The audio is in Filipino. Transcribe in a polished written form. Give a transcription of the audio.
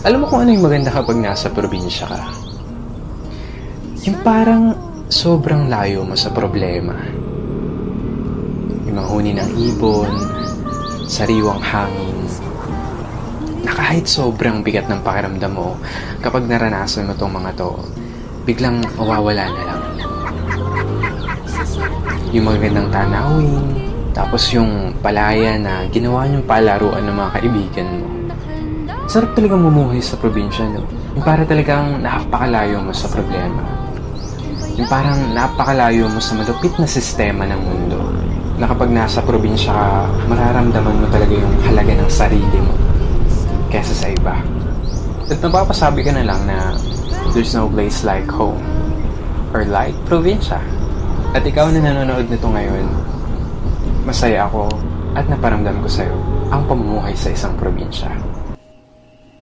Alam mo kung ano yung maganda kapag nasa probinsya ka? Yung parang sobrang layo mo sa problema. Yung mga huni ng ibon, sariwang hangin, na kahit sobrang bigat ng pakiramdam mo, kapag naranasan mo tong mga to, biglang mawawala na lang. Yung magandang tanawin, tapos yung palaya na ginawa niyong palaruan ng mga kaibigan mo. Sarap talagang mumuhay sa probinsya, no? Yung para talagang napakalayo mo sa problema. Yung parang napakalayo mo sa malupit na sistema ng mundo. Na kapag nasa probinsya ka, mararamdaman mo talaga yung halaga ng sarili mo kesa sa iba. At napapasabi ka na lang na there's no place like home or like probinsya. At ikaw na nanonood nito ngayon, masaya ako at naparamdam ko sa'yo ang pamumuhay sa isang probinsya.